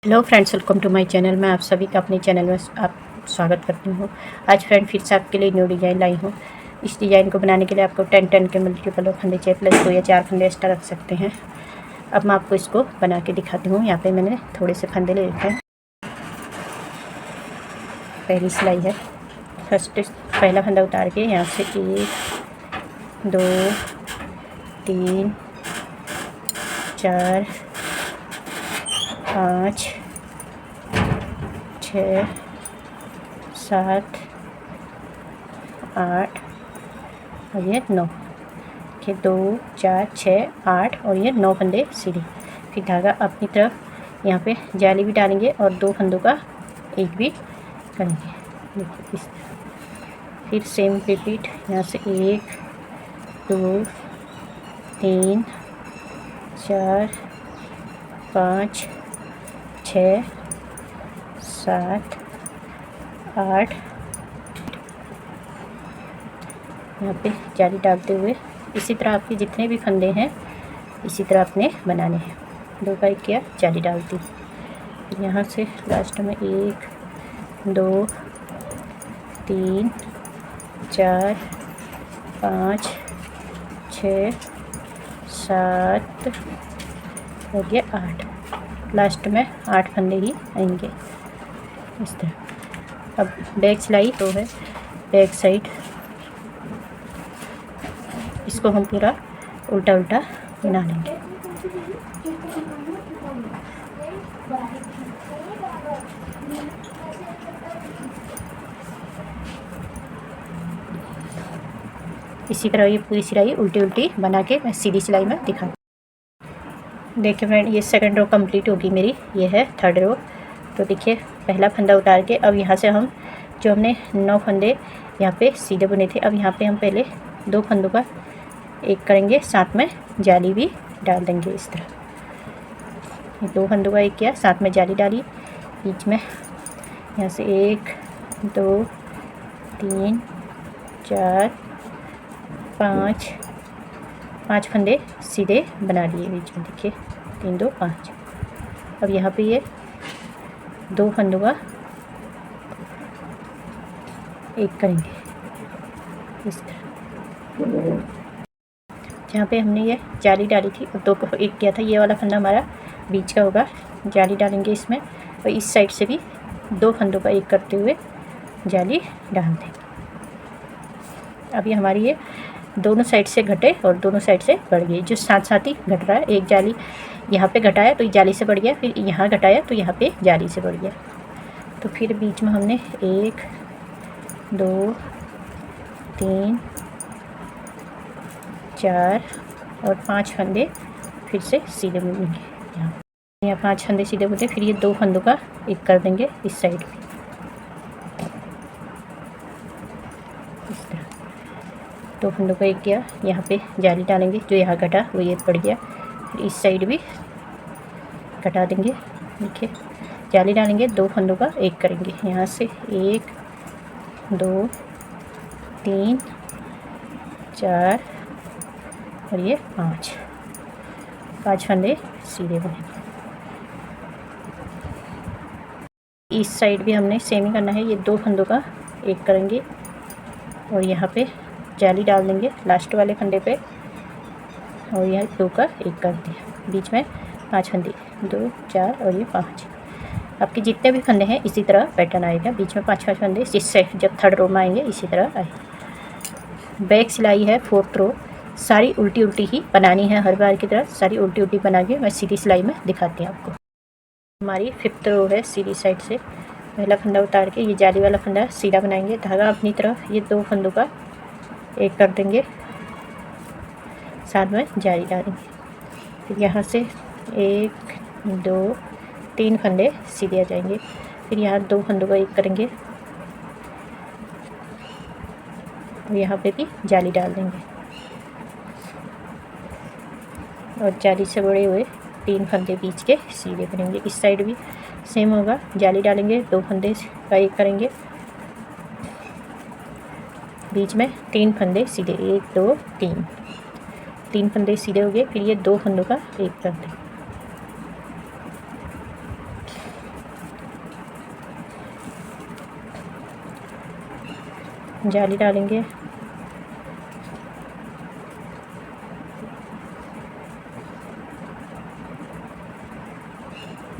Hello friends, welcome to my channel. मैं आप सभी का अपने चैनल में आप स्वागत करती हूँ। आज फ्रेंड फिर से आपके लिए न्यू डिज़ाइन लाई हूँ। इस डिज़ाइन को बनाने के लिए आपको 10 के मल्टीपल फंदे चाहिए, प्लस 2 या 4 फंदे एक्स्ट्रा रख सकते हैं। अब मैं आपको इसको बना के दिखाती हूँ। यहाँ पे मैंने थोड़े से फंदे ले रखे हैं। पहली सिलाई है, फर्स्ट पहला फंदा उतार के यहाँ से 1 2 3 4 5 6 7 8 और ये 9 के 2 4 6 8 और ये 9 फंदे सीधे। फिर धागा अपनी तरफ यहाँ पे जाली भी डालेंगे और 2 फंदों का एक भी करेंगे। देखिए इस तरह। फिर सेम रिपीट यहाँ से 1 2 3 4 5 6 7 8 यहाँ पे जाली डालते हुए इसी तरह आपके जितने भी फंदे हैं इसी तरह आपने बनाने हैं। 2 का 1 किया, जाली डालती, यहाँ से लास्ट में 1 2 3 4 5 6 7 और ये 8, लास्ट में 8 फंदे ही आएंगे इस तरह। अब बैक सिलाई तो है बैक साइड, इसको हम पूरा उल्टा उल्टा बना लेंगे। इसी तरह ये पूरी सिलाई उल्टी उल्टी बना के मैं सीधी सिलाई में दिखा। देखिए फ्रेंड, ये सेकंड रो कंप्लीट होगी मेरी, ये है थर्ड रो। तो देखिए पहला फंदा उतार के अब यहाँ से हम जो हमने 9 फंदे यहाँ पे सीधे बुने थे, अब यहाँ पे हम पहले 2 फंदों का एक करेंगे, साथ में जाली भी डाल देंगे इस तरह। 2 फंदों का एक किया, साथ में जाली डाली, बीच में यहाँ से 1 2 3 4 5 फंदे सीधे बना लिए बीच में। देखिए 3 2 5। अब यहाँ पे ये 2 फंदों का एक करेंगे इस तरह। जहाँ पे हमने ये जाली डाली थी और 2 को एक किया था, ये वाला फंदा हमारा बीच का होगा, जाली डालेंगे इसमें और इस साइड से भी 2 फंदों का एक करते हुए जाली डाल देंगे। अब ये हमारी ये दोनों साइड से घटे और दोनों साइड से बढ़ गई, जो साथ साथ ही घट रहा है। एक जाली यहाँ पे घटाया तो जाली से बढ़ गया, फिर यहाँ घटाया तो यहाँ पे जाली से बढ़ गया। तो फिर बीच में हमने 1 2 3 4 और 5 फंदे फिर से सीधे बुनेंगे। यहाँ 5 फंदे सीधे बुने, फिर ये 2 फंदों का एक कर देंगे इस साइड भी इस तरह। 2 फंदों का एक किया, यहाँ पे जाली डालेंगे, जो यहाँ घटा वो ये पड़ गया, फिर इस साइड भी घटा देंगे। देखिए जाली डालेंगे, 2 फंदों का एक करेंगे, यहाँ से 1 2 3 4 और ये 5 फंदे सीधे बनेंगे। इस साइड भी हमने सेम ही करना है, ये 2 फंदों का एक करेंगे और यहाँ पे जाली डाल देंगे लास्ट वाले फंदे पे और यह 2 का एक कर दिया, बीच में 5 फंदे 2 4 और ये 5। आपके जितने भी फंदे हैं इसी तरह पैटर्न आएगा, बीच में 5 फंदे, जिससे जब थर्ड रो में आएंगे इसी तरह आएगा। बैक सिलाई है 4th रो, सारी उल्टी उल्टी ही बनानी है, हर बार की तरह सारी उल्टी उल्टी बना के मैं सीधी सिलाई में दिखाती हूँ आपको। हमारी 5th रो है, सीधी साइड से पहला फंदा उतार के ये जाली वाला फंदा सीधा बनाएंगे, धागा अपनी तरफ, ये 2 फंदों का एक कर देंगे, साथ में जाली डालेंगे। फिर यहाँ से 1 2 3 फंदे सीधे आ जाएंगे, फिर यहाँ 2 फंदों का एक करेंगे और यहाँ पे भी जाली डाल देंगे और जाली से बड़े हुए 3 फंदे बीच के सीधे बनेंगे। इस साइड भी सेम होगा, जाली डालेंगे, 2 फंदे का एक करेंगे, बीच में 3 फंदे सीधे, 1 2 3 फंदे सीधे हो गए। फिर ये 2 फंदों का एक कर दें। जाली डालेंगे,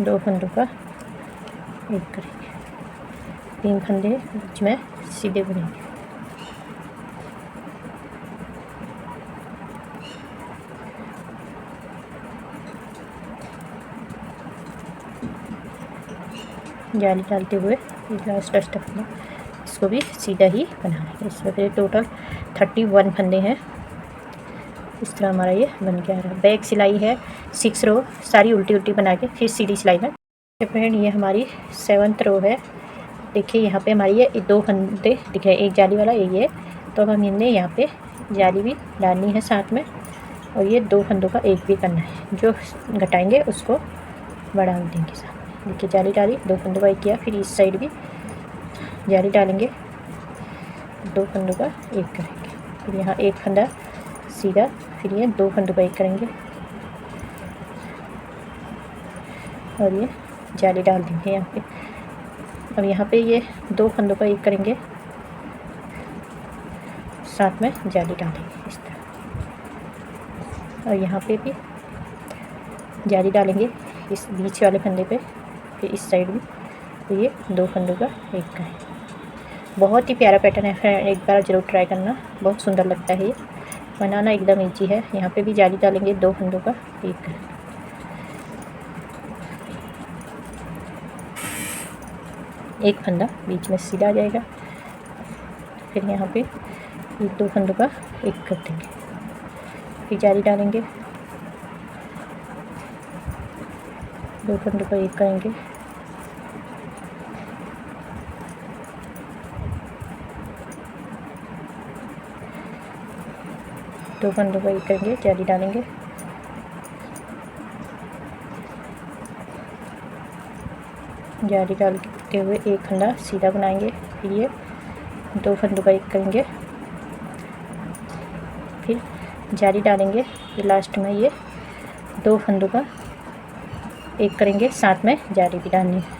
दो फंदों का एक करेंगे, 3 फंदे बीच में सीधे बुनेंगे। जाली डालते हुए लास्ट स्टेप में इसको भी सीधा ही बनाना है। इसमें फिर टोटल 31 फंदे हैं। इस तरह हमारा ये बन के आ रहा है। बैक सिलाई है 6 रो, सारी उल्टी उल्टी बना के फिर सीधी सिलाई में। फ्रेंड ये हमारी 7th रो है। देखिए यहाँ पे हमारी ये 2 फंदे दिख रहे हैं, एक जाली वाला एक ये। तो अब हम इनने यहाँ पे जाली भी डालनी है साथ में, और ये 2 फंदों का एक भी करना है। जो घटाएंगे उसको बढ़ा देंगे साथ। देखिए जाली डाली, 2 फंदों का एक किया, फिर इस साइड भी जाली डालेंगे, 2 फंदों का एक करेंगे, फिर यहाँ एक फंदा सीधा, फिर ये 2 फंदों का एक करेंगे और ये जाली डाल देंगे यहाँ पे। अब यहाँ पे ये 2 फंदों का एक करेंगे, साथ में जाली डालेंगे इस तरह, और यहाँ पे भी जाली डालेंगे इस बीच वाले फंदे पे, फिर इस साइड भी। तो ये 2 फंदों का एक करें। बहुत ही प्यारा पैटर्न है, एक बार ज़रूर ट्राई करना, बहुत सुंदर लगता है। ये बनाना एकदम ईजी है। यहाँ पे भी जाली डालेंगे, 2 फंदों का एक करें, एक फंदा बीच में सीधा आ जाएगा, फिर यहाँ पे 2 फंदों का एक कर देंगे, फिर जाली डालेंगे, 2 फंदों का एक करेंगे, दो फंदों का एक करेंगे, जाली डालेंगे, जाली डालते हुए एक फंदा सीधा बनाएंगे, फिर ये 2 फंदों का एक करेंगे, फिर जाली डालेंगे, फिर लास्ट में ये 2 फंदों का एक करेंगे, साथ में जाली भी डालनी है,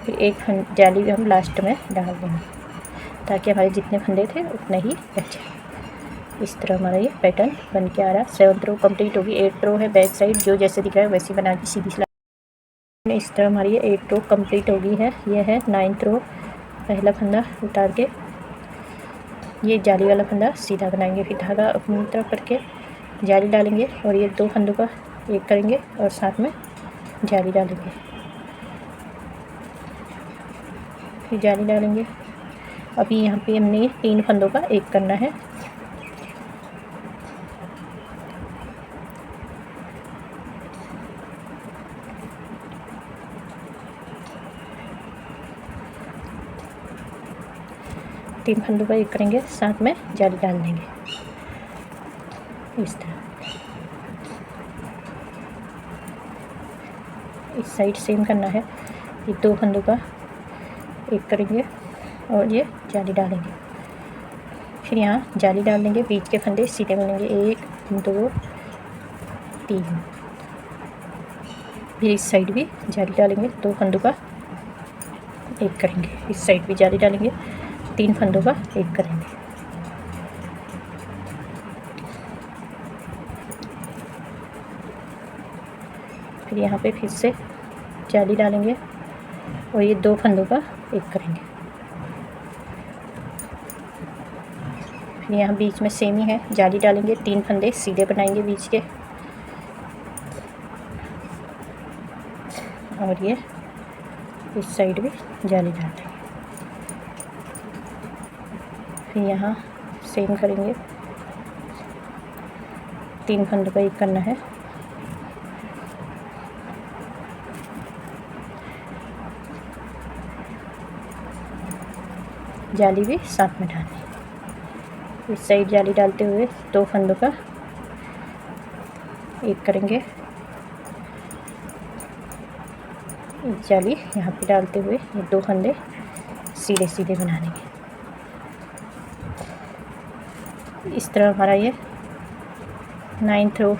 फिर एक जाली भी हम लास्ट में डाल देंगे ताकि हमारे जितने फंदे थे उतने ही बचे। इस तरह हमारा ये पैटर्न बन के आ रहा है। 7th रो कंप्लीट होगी। 8th रो है बैक साइड, जो जैसे दिख रहा है वैसे बना के सीधी सिलाई। इस तरह हमारी ये 8th रो कंप्लीट होगी है। ये है 9th रो। पहला फंदा उतार के ये जाली वाला फंदा सीधा बनाएंगे, फिर धागा अपनी तरफ करके जाली डालेंगे और ये 2 फंदों का एक करेंगे और साथ में जाली डालेंगे, फिर जाली डालेंगे। अभी यहाँ पे हमने 3 फंदों का एक करना है। तीन फंदों का एक करेंगे, साथ में जाली डाल देंगे इस तरह। इस साइड सेम करना है। ये 2 फंदों का एक करेंगे और ये जाली डालेंगे, फिर यहाँ जाली डाल देंगे, बीच के फंदे सीधे बनेंगे, 1 2 3। फिर इस साइड भी जाली डालेंगे, 2 फंदों का एक करेंगे, इस साइड भी जाली डालेंगे, 3 फंदों का एक करेंगे। फिर यहाँ पे फिर से जाली डालेंगे और ये 2 फंदों का एक करेंगे। फिर यहाँ बीच में सेम ही है, जाली डालेंगे, 3 फंदे सीधे बनाएंगे बीच के, और ये इस साइड भी जाली डाल देंगे। फिर यहाँ सेम करेंगे, 3 फंदों का एक करना है, जाली भी साथ में डालनी। इस साइड जाली डालते हुए 2 फंदों का एक करेंगे, जाली यहाँ पे डालते हुए ये 2 फंदे सीधे सीधे बना देंगे। इस तरह हमारा ये 9th रो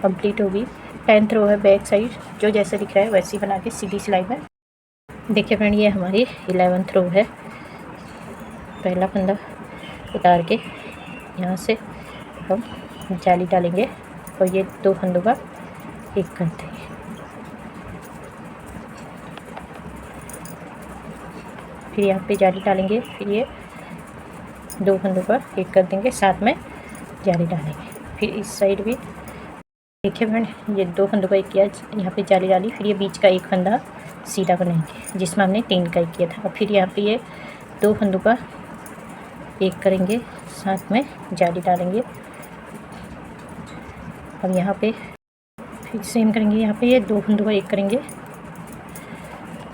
कंप्लीट होगी। 10th रो है बैक साइड, जो जैसे दिख रहा है वैसे ही बना के सीधी सिलाई में। देखिए फ्रेंड, ये हमारी 11th रो है। पहला फंदा उतार के यहाँ से हम जाली डालेंगे और ये 2 फंदों का एक कर देंगे। फिर यहाँ पे जाली डालेंगे, फिर ये 2 फंदों का एक कर देंगे, साथ में जाली डालेंगे। फिर इस साइड भी देखिए फ्रेंड, ये 2 फंदों का एक किया, यहाँ पे जाली डाली, फिर ये बीच का एक फंदा सीधा बनाएंगे जिसमें हमने 3 का एक किया था। और फिर यहाँ पे ये 2 फंदों का एक करेंगे, साथ में जाली डालेंगे। अब यहाँ पे फिर सेम करेंगे, यहाँ पे ये 2 फंदों का एक करेंगे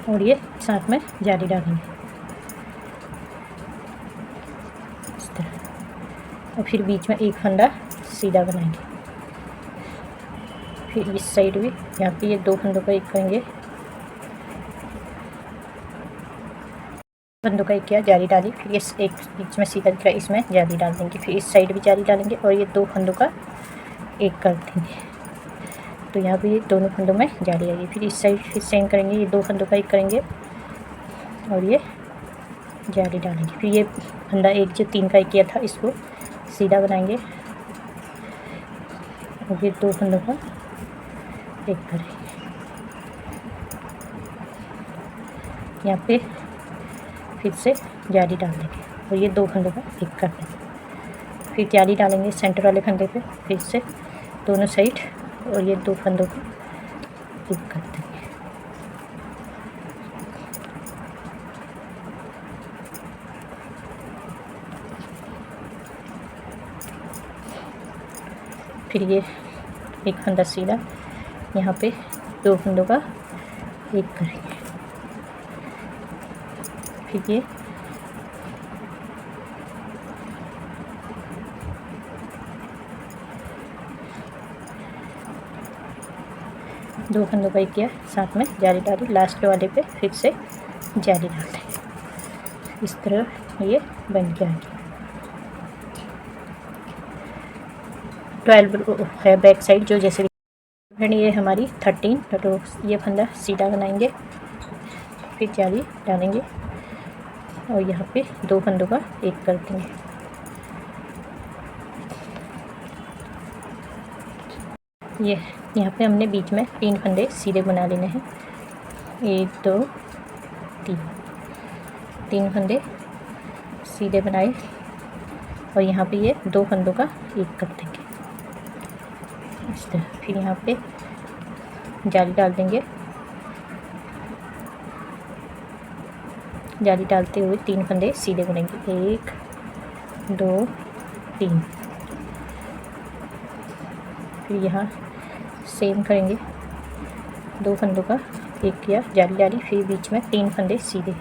और ये साथ में जाली डालेंगे इस तरह। और फिर बीच में एक फंदा सीधा बनाएंगे। फिर इस साइड भी यहाँ पे ये 2 फंदों का एक करेंगे, फंदों का एक किया, जाली डाली, फिर ये एक बीच में सीधा दिख रहा है, इसमें जाली डाल देंगे। फिर इस साइड भी जाली डालेंगे और ये 2 फंदों का एक कर देंगे। तो यहाँ पे ये दोनों फंदों में जाली आएगी। फिर इस साइड फिर सेम करेंगे, ये 2 फंदों का एक करेंगे और ये जाली डालेंगे। फिर ये फंदा एक जो 3 का एक किया था इसको सीधा बनाएंगे और ये 2 फंदों का एक करेंगे। यहाँ पे फिर से जाली डाल देंगे और ये 2 फंदों का एक कर देंगे। फिर जाली डालेंगे सेंटर वाले फंदे पे, फिर से दोनों साइड और ये 2 फंदों का एक कर देंगे। फिर ये एक फंदा सीधा, यहाँ पे 2 फंदों का एक करेंगे। फिर ये दो फंदों का एक किया, साथ में जाली डाली, लास्ट वाले पे फिर से जाली डाल दें। इस तरह ये बन के आएगी। 12 है बैक साइड जो जैसे फ्रेंड, ये हमारी 13। तो ये फंदा सीधा बनाएंगे, फिर जाली डालेंगे और यहाँ पे 2 फंदों का एक कर देंगे। ये यहाँ पे हमने बीच में 3 फंदे सीधे बना लेने हैं। 1 2 3 फंदे सीधे बनाए और यहाँ पे ये 2 फंदों का एक कर देंगे इस तरह। फिर यहाँ पे जाली डाल देंगे, जाली डालते हुए 3 फंदे सीधे बनेंगे, 1 2 3। फिर यहाँ सेम करेंगे, 2 फंदों का एक किया, जाली डाली, फिर बीच में 3 फंदे सीधे।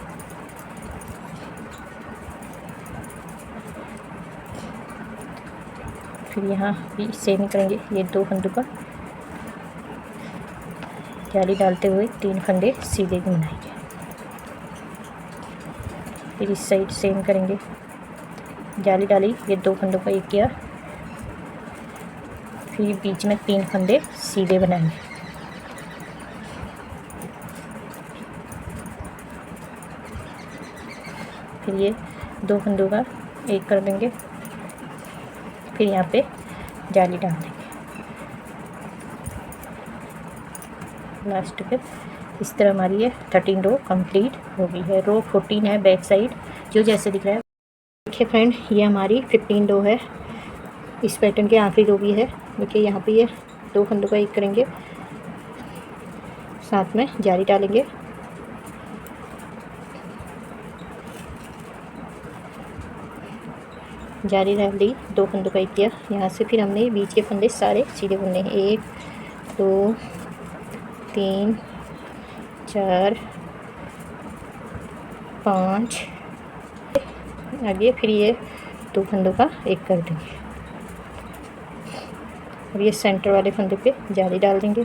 फिर यहाँ भी सेम करेंगे, ये 2 फंदों का जाली डालते हुए 3 फंदे सीधे बनाएंगे। फिर इस साइड सेम करेंगे, जाली डाली, ये 2 फंदों का एक किया, फिर बीच में 3 फंदे सीधे बनाएंगे। फिर ये 2 फंदों का एक कर देंगे, फिर यहाँ पे जाली डाल देंगे लास्ट पे। इस तरह हमारी ये 13 रो कंप्लीट हो गई है। रो 14 है बैक साइड जो जैसे दिख रहा है। देखिए फ्रेंड, ये हमारी 15 रो है। इस पैटर्न के आखिरी रो भी है। देखिए यहाँ पे ये 2 फंदों का एक करेंगे, साथ में जाली डालेंगे, जाली डाल दी, 2 फंदों का एक किया। यहाँ से फिर हमने बीच के फंदे सारे सीधे बुनने हैं, 1 2 3 4 5 आगे। फिर ये 2 फंदों का एक कर देंगे और ये सेंटर वाले फंदे पे जाली डाल देंगे।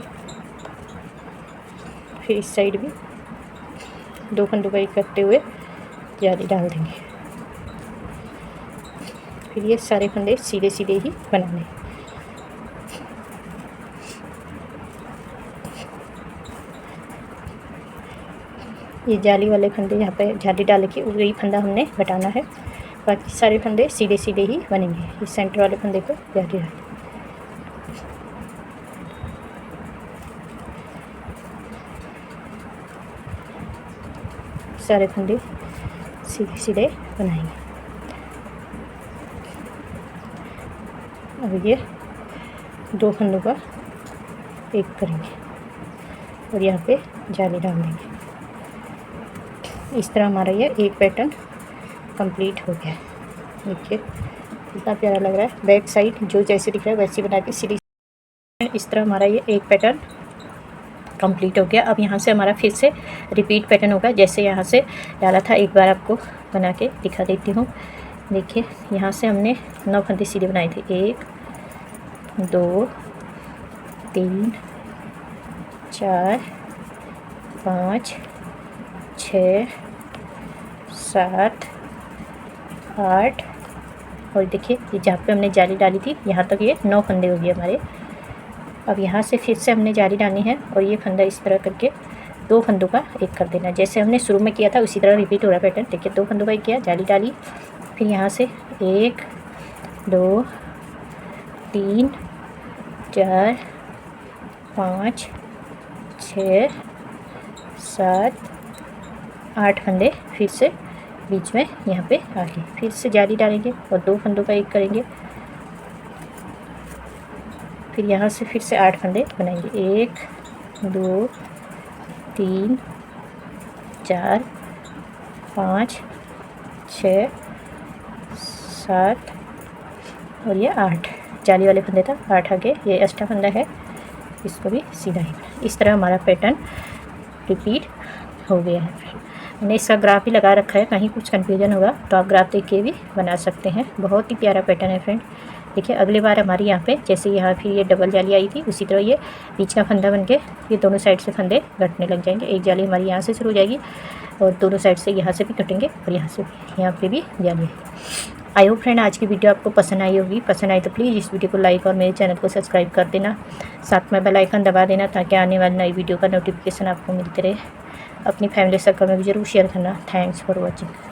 फिर इस साइड भी 2 फंदों का एक करते हुए जाली डाल देंगे। फिर ये सारे फंदे सीधे सीधे ही बनाने। ये जाली वाले फंदे यहाँ पे जाली डाल के वही फंदा हमने हटाना है। बाकी सारे फंदे सीधे सीधे ही बनेंगे। इस सेंटर वाले फंदे को जाली डाल, सारे फंदे सीधे सीधे बनाएंगे। अब ये 2 फंदों का एक करेंगे और यहाँ पे जाली डाल देंगे। इस तरह हमारा ये एक पैटर्न कंप्लीट हो गया। देखिए कितना प्यारा लग रहा है। बैक साइड जो जैसे दिख रहा है वैसे बना के सीधी। इस तरह हमारा ये एक पैटर्न कंप्लीट हो गया। अब यहाँ से हमारा फिर से रिपीट पैटर्न होगा। जैसे यहाँ से डाला था एक बार आपको बना के दिखा देती हूँ। देखिए यहाँ से हमने 9 फंदे सीधे बनाए थे। 1 2 3 4 5 6 7 8 और देखिए ये जहाँ पे हमने जाली डाली थी यहाँ तक ये 9 फंदे हो गए हमारे। अब यहाँ से फिर से हमने जाली डालनी है और ये फंदा इस तरह करके 2 फंदों का एक कर देना। जैसे हमने शुरू में किया था उसी तरह रिपीट हो रहा है पैटर्न। देखिए 2 फंदों का एक किया, जाली डाली, फिर यहाँ से 1 2 3 4 5 6 7 8 फंदे फिर से बीच में यहाँ पे आगे फिर से जाली डालेंगे और 2 फंदों का एक करेंगे। फिर यहाँ से फिर से 8 फंदे बनाएंगे। 1 2 3 4 5 6 7 और ये 8 जाली वाले फंदे था, 8 आगे ये एक्स्ट्रा फंदा है, इसको भी सीधा ही। इस तरह हमारा पैटर्न रिपीट हो गया है। मैंने इसका ग्राफ भी लगा रखा है, कहीं कुछ कन्फ्यूजन होगा तो आप ग्राफ देख के भी बना सकते हैं। बहुत ही प्यारा पैटर्न है फ्रेंड। देखिए अगली बार हमारी यहाँ पे जैसे यहाँ फिर ये डबल जाली आई थी उसी तरह ये बीच का फंदा बन के ये दोनों साइड से फंदे कटने लग जाएंगे। एक जाली हमारी यहाँ से शुरू हो जाएगी और दोनों साइड से यहाँ से भी कटेंगे और यहाँ से भी, यहाँ पे भी जाली। आई होप फ्रेंड आज की वीडियो आपको पसंद आई होगी। पसंद आई तो प्लीज़ इस वीडियो को लाइक और मेरे चैनल को सब्सक्राइब कर देना, साथ में बेल आइकन दबा देना ताकि आने वाली नई वीडियो का नोटिफिकेशन आपको मिलते रहे। अपनी फैमिली सर्कल में भी ज़रूर शेयर करना। Thanks for watching.